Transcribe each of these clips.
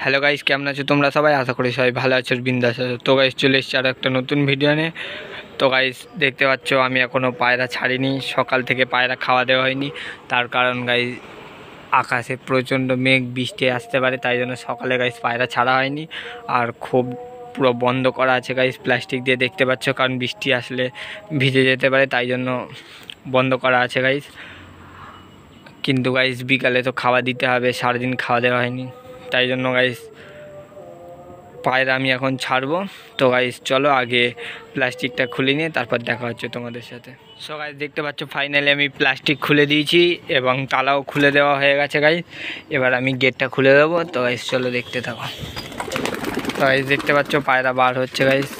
Hello guys, কেমন আছো তোমরা সবাই? আশা করি সবাই ভালো আছো, বিন্দাস আছো। তো গাইস চলে এসেছি আর একটা নতুন ভিডিও নিয়ে। তো গাইস দেখতে পাচ্ছ আমি এখনও পায়রা ছাড়িনি, সকাল থেকে পায়রা খাওয়া দেওয়া হয়নি। তার কারণ গাইস আকাশে প্রচণ্ড মেঘ, বৃষ্টি আসতে পারে, তাই জন্য সকালে গাইস পায়রা ছাড়া হয়নি। আর খুব পুরো বন্ধ করা আছে গাইস, প্লাস্টিক দিয়ে, দেখতে পাচ্ছ, কারণ বৃষ্টি আসলে ভিজে যেতে পারে, তাই জন্য বন্ধ করা আছে গাইস। কিন্তু গাইস বিকালে তো খাওয়া দিতে হবে, সারাদিন খাওয়া দেওয়া হয়নি, তাই জন্য গাইস পায়রা আমি এখন ছাড়বো। তো গাইস চলো আগে প্লাস্টিকটা খুলে নিয়ে তারপর দেখা হচ্ছে তোমাদের সাথে। সো গাইস দেখতে পাচ্ছ ফাইনালি আমি প্লাস্টিক খুলে দিয়েছি এবং তালাও খুলে দেওয়া হয়ে গেছে গাইস। এবার আমি গেটটা খুলে দেবো। তো গাইস চলো দেখতে থাকো। তো গাইস দেখতে পাচ্ছ পায়রা বার হচ্ছে গাইস।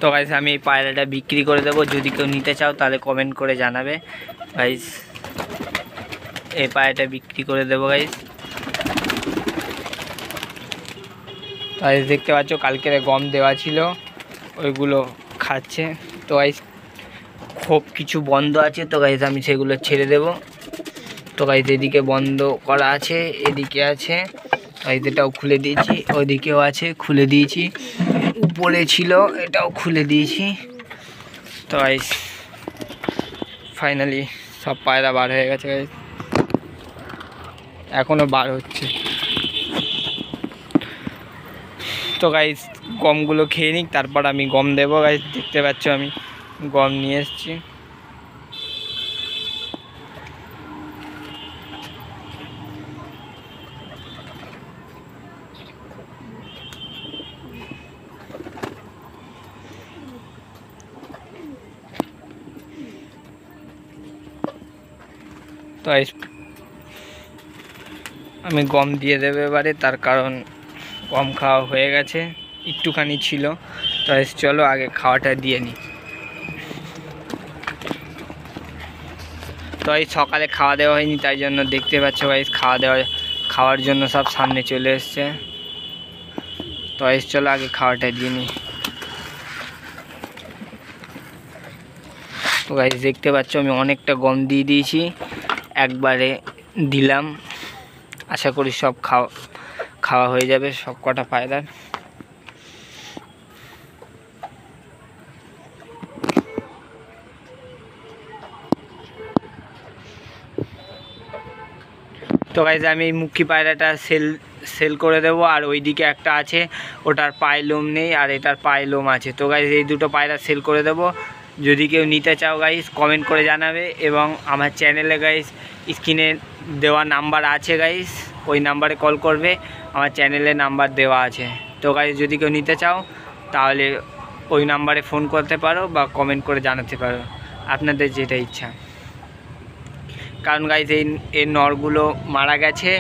তো গাইস আমি এই পায়রাটা বিক্রি করে দেবো, যদি কেউ নিতে চাও তাহলে কমেন্ট করে জানাবে গাইস। এই পায়রাটা বিক্রি করে দেবো গাইস। তো গাইস দেখতে পাচ্ছ কালকের গম দেওয়া ছিল, ওইগুলো খাচ্ছে। তো গাইস খুব কিছু বন্ধ আছে, তো গাইস আমি সেগুলো ছেড়ে দেব। তো গাইস এদিকে বন্ধ করা আছে, এদিকে আছে, গাইস এটাও খুলে দিয়েছি, ওইদিকেও আছে, খুলে দিয়েছি, উপরে ছিল এটাও খুলে দিয়েছি। তো গাইস ফাইনালি সব পায়রা বার হয়ে গেছে গাইস, এখনও বার হচ্ছে। তো গাইস গমগুলো খেয়ে নিক, তারপর আমি গম দেবো গাইস। দেখতে পাচ্ছ আমি গম নিয়ে এসেছি। তো গাইস আমি গম দিয়ে দেবো এবারে, তার কারণ গম খাওয়া হয়ে গেছে, একটুখানি ছিল। তো গাইস চলো আগে খাওয়াটা দিয়ে নিই। তো এই সকালে খাওয়া দেওয়া হয়নি, তাই জন্য দেখতে পাচ্ছ গাইস খাওয়ার জন্য সব সামনে চলে এসছে। তো গাইস চলো আগে খাওয়াটা দিয়ে নিই। তো গাইস দেখতে পাচ্ছ আমি অনেকটা গম দিয়ে দিয়েছি, একবারে দিলাম। আশা করি সব খাওয়া হয়ে যাবে সব কটা পায়রার। তো গাইস আমি এই মুখী পায়রাটা সেল করে দেবো, আর ওইদিকে একটা আছে ওটার পায়ে লোম নেই আর এটার পায়ে লোম আছে। তো গাইস এই দুটো পায়রা সেল করে দেবো, যদি কেউ নিতে চাও গাইস কমেন্ট করে জানাবে। এবং আমার চ্যানেলে গাইস স্ক্রিনে দেওয়া নাম্বার আছে গাইস, ওই নাম্বারে কল করবে, আমার চ্যানেলে নাম্বার দেওয়া আছে। তো গাইস যদি কেউ নিতে চাও তাহলে ওই নাম্বারে ফোন করতে পারো বা কমেন্ট করে জানাতে পারো, আপনাদের যেটা ইচ্ছা। কারণ গাইস এই নরগুলো মারা গেছে,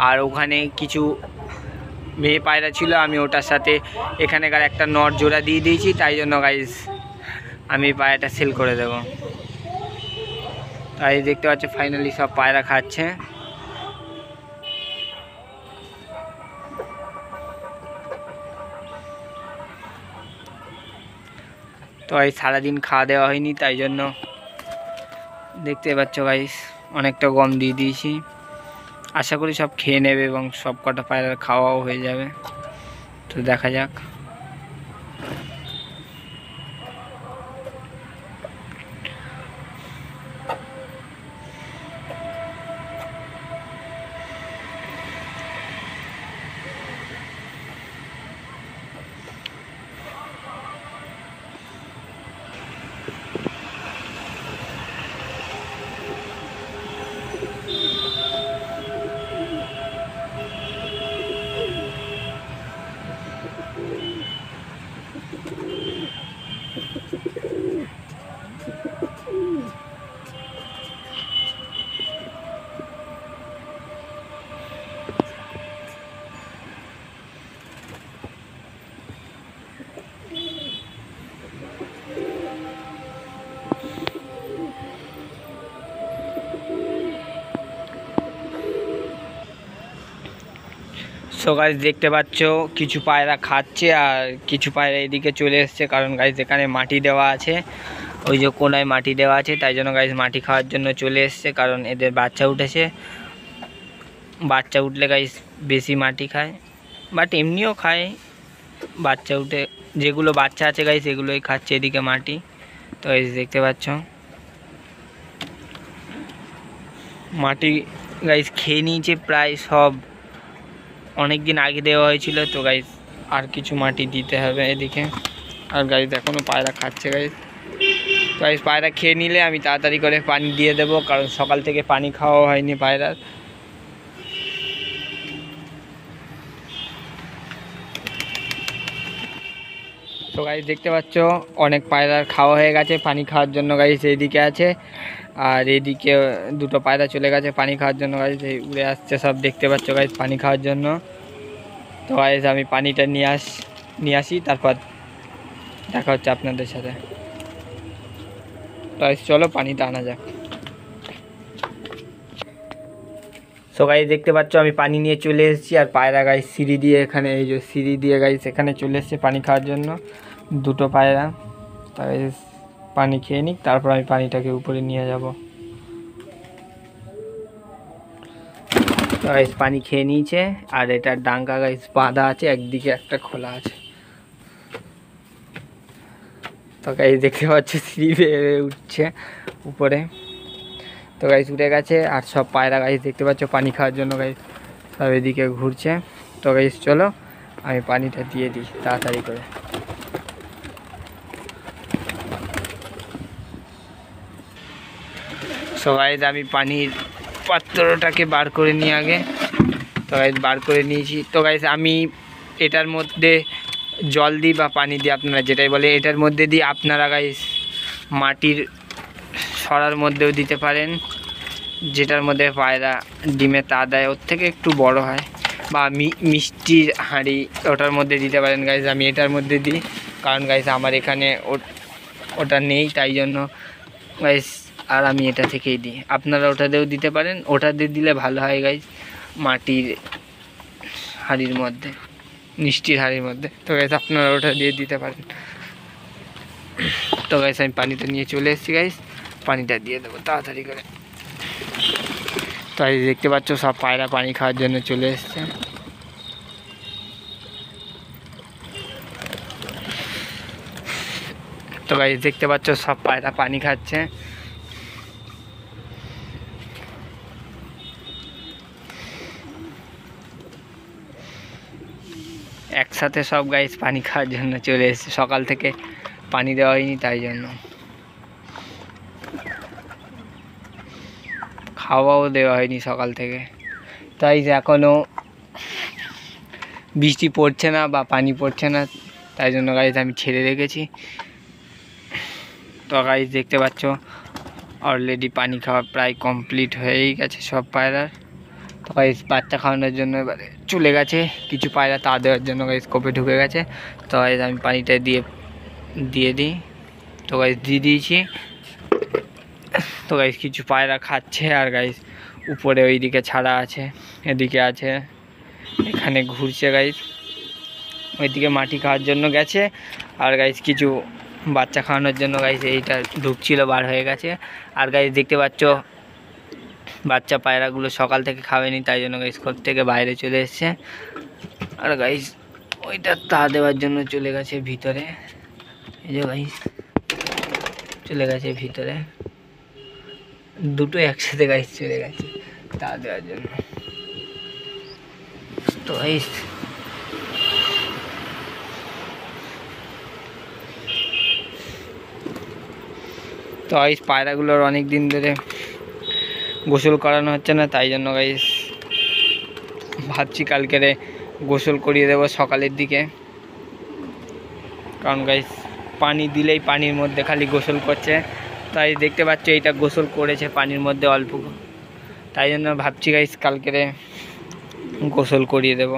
আর ওখানে কিছু মেয়ে পায়রা ছিল, আমি ওটার সাথে এখানেকার একটা নর জোড়া দিয়ে দিয়েছি, তাই জন্য গাইস আমি পায়রাটা সেল করে দেব। তাই দেখতে পাচ্ছ ফাইনালি সব পায়রা খাচ্ছে। তো এই সারাদিন খাওয়া দেওয়া হয়নি, তাই জন্য দেখতে পাচ্ছ গাইস অনেকটা গম দিয়ে দিয়েছি। আশা করি সব খেয়ে নেবে এবং সব কটা পায়রার খাওয়াও হয়ে যাবে। তো দেখা যাক। সো গাইস দেখতে পাচ্ছ কিছু পায়রা খাচ্ছে আর কিছু পায়রা এদিকে চলে এসছে, কারণ গাইস এখানে মাটি দেওয়া আছে ওই যে কোনায় মাটি দেওয়া আছে, তাই জন্য গাইস মাটি খাওয়ার জন্য চলে এসছে, কারণ এদের বাচ্চা উঠেছে। বাচ্চা উঠলে গাইস বেশি মাটি খায়, বাট এমনিও খায়। বাচ্চা উঠে যেগুলো বাচ্চা আছে গাইস এগুলোই খাচ্ছে এদিকে মাটি। তো গাইস দেখতে পাচ্ছ মাটি গাইস খেয়ে নিয়েছে প্রায় সব, অনেক দিন আগে দেওয়া হয়েছিল। তো গাইস আর কিছু মাটি দিতে হবে এদিকে। আর গাইস এখনও পায়রা খাচ্ছে গাইস। গাইস পায়রা খেয়ে নিলে আমি তাড়াতাড়ি করে পানি দিয়ে দেবো, কারণ সকাল থেকে পানি খাওয়া হয়নি পায়রার। তো গাইস দেখতে পাচ্ছ অনেক পায়রার খাওয়া হয়ে গেছে। পানি খাওয়ার জন্য গাইস এইদিকে আছে, আর এইদিকে দুটো পায়রা চলে গেছে পানি খাওয়ার জন্য গাইস। এই উড়ে আসছে সব, দেখতে পাচ্ছ গাইস পানি খাওয়ার জন্য। তো গাইস আমি পানিটা নিয়ে আসি, তারপর দেখা হচ্ছে আপনাদের সাথে। তো গাইস চলো পানিটা আনা যাক। সো গাইস দেখতে পাচ্ছ আমি পানি নিয়ে চলে এসেছি, আর পায়রা গাইস সিঁড়ি দিয়ে এখানে, এই যে সিঁড়ি দিয়ে গাইস এখানে চলে এসেছে পানি খাওয়ার জন্য দুটো পায়রা। তাই পানি খেয়ে নিক, তারপর আমি পানিটাকে উপরে নিয়ে যাব। গাইস পানি খেয়ে নিয়েছে, আর এটার ডাঙ্গা গাইস বাঁধা আছে, একদিকে একটা খোলা আছে। তো গাইস দেখতে পাচ্ছ সিঁড়ি বেয়ে উঠছে উপরে। তো গাইস উঠে গেছে, আর সব পায়রা গাইস দেখতে পাচ্ছ পানি খাওয়ার জন্য গাইস সব এদিকে ঘুরছে। তো গাইস চলো আমি পানিটা দিয়ে দিই তাড়াতাড়ি করে। সো গাইস আমি পানির পাত্রটাকে বার করে নিই আগে। তো গাইস বার করে নিয়েছি। তো গাইস আমি এটার মধ্যে জল দিই বা পানি দিই, আপনারা যেটাই বলে, এটার মধ্যে দিই। আপনারা গাইস মাটির সরার মধ্যেও দিতে পারেন, যেটার মধ্যে পায়রা ডিমে তা দেয়, ওর থেকে একটু বড় হয়, বা মিষ্টির হাঁড়ি ওটার মধ্যে দিতে পারেন গাইস। আমি এটার মধ্যে দিই, কারণ গাইস আমার এখানে ওটা নেই, তাই জন্য গাইস। আর আমি এটা থেকেই দিই, আপনারা ওটাতেও দিতে পারেন, ওটাতে দিলে ভালো হয় গাইস, মাটির হাঁড়ির মধ্যে, মিষ্টির হাঁড়ির মধ্যে। তো গাইস আপনারা ওটা দিয়ে দিতে পারেন। তো গাইস আমি পানিটা নিয়ে চলে এসেছি গাইস, পানিটা দিয়ে দেবো তাড়াতাড়ি করে। তাই দেখতে পাচ্ছ সব পায়রা পানি খাওয়ার জন্য চলে এসছে। তো গাইস দেখতে পাচ্ছ সব পায়রা পানি খাচ্ছে। একসাথে সব গাইস পানি খাওয়ার জন্য চলে এসছে, সকাল থেকে পানি দেওয়া হয়নি তাই জন্য, খাওয়াও দেওয়া হয়নি সকাল থেকে। তাই এখনও বৃষ্টি পড়ছে না বা পানি পড়ছে না, তাই জন্য গাইস আমি ছেড়ে রেখেছি। তো গাইস দেখতে পাচ্ছ অলরেডি পানি খাওয়া প্রায় কমপ্লিট হয়েই গেছে সব পায়রার। তো গাইস বাচ্চা খাওয়ানোর জন্য এবারে চলে গেছে, কিছু পায়রা তা দেওয়ার জন্য গাইস কোপে ঢুকে গেছে। তো গাইস আমি পানিটা দিয়ে দিই। তো গাইস দিয়ে দিয়েছি। তো গাইস কিছু পায়রা খাচ্ছে, আর গাইস উপরে ওইদিকে ছাড়া আছে, এদিকে আছে, এখানে ঘুরছে গাইস, ওইদিকে মাটি খাওয়ার জন্য গেছে। আর গাইস কিছু বাচ্চা খাওয়ানোর জন্য গাইস এইটা ঢুকছিল, বার হয়ে গেছে। আর গাইস দেখতে পাচ্ছ বাচ্চা পায়রাগুলো সকাল থেকে খাওয়ায়নি, তাই জন্য গাইস ঘর থেকে বাইরে চলে এসছে। আর গাইস ওইটা তা দেওয়ার জন্য চলে গেছে ভিতরে, এই যে গাইস চলে গেছে ভিতরে, দুটো একসাথে গাইস চলে গেছে তা দেওয়ার জন্য। তো গাইস পায়রাগুলোর অনেক দিন ধরে গোসল করানো হচ্ছে না, তাই জন্য গাইস ভাবছি কালকেরে গোসল করিয়ে দেবো সকালের দিকে। কারণ গাইস পানি দিলেই পানির মধ্যে খালি গোসল করছে, তাই দেখতে পাচ্ছ এইটা গোসল করেছে পানির মধ্যে অল্প, তাই জন্য ভাবছি গাইস কালকেরে গোসল করিয়ে দেব।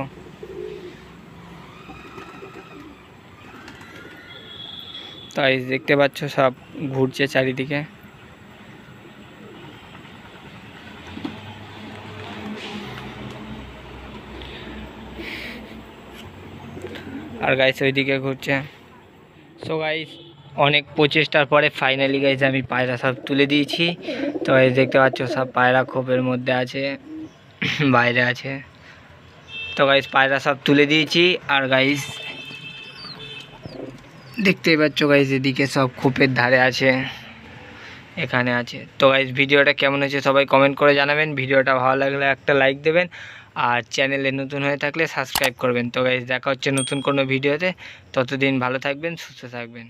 তাই দেখতে পাচ্ছ সব ঘুরছে চারিদিকে। আর গাইস ওইদিকে ঘুরছে। সো গাইস অনেক প্রচেষ্টার পরে ফাইনালি গাইজ আমি পায়রা সব তুলে দিয়েছি। তো গাইজ দেখতে পাচ্ছ সব পায়রা খোপের মধ্যে আছে, বাইরে আছে। তো গাইজ পায়রা সব তুলে দিয়েছি। আর গাইজ দেখতেই পাচ্ছ গাইজ এদিকে সব খোপের ধারে আছে, এখানে আছে। তো গাইজ ভিডিওটা কেমন হয়েছে সবাই কমেন্ট করে জানাবেন। ভিডিওটা ভালো লাগলে একটা লাইক দেবেন, আর চ্যানেলে নতুন হয়ে থাকলে সাবস্ক্রাইব করবেন। তো গাইজ দেখা হচ্ছে নতুন কোনো ভিডিওতে, ততদিন ভালো থাকবেন, সুস্থ থাকবেন।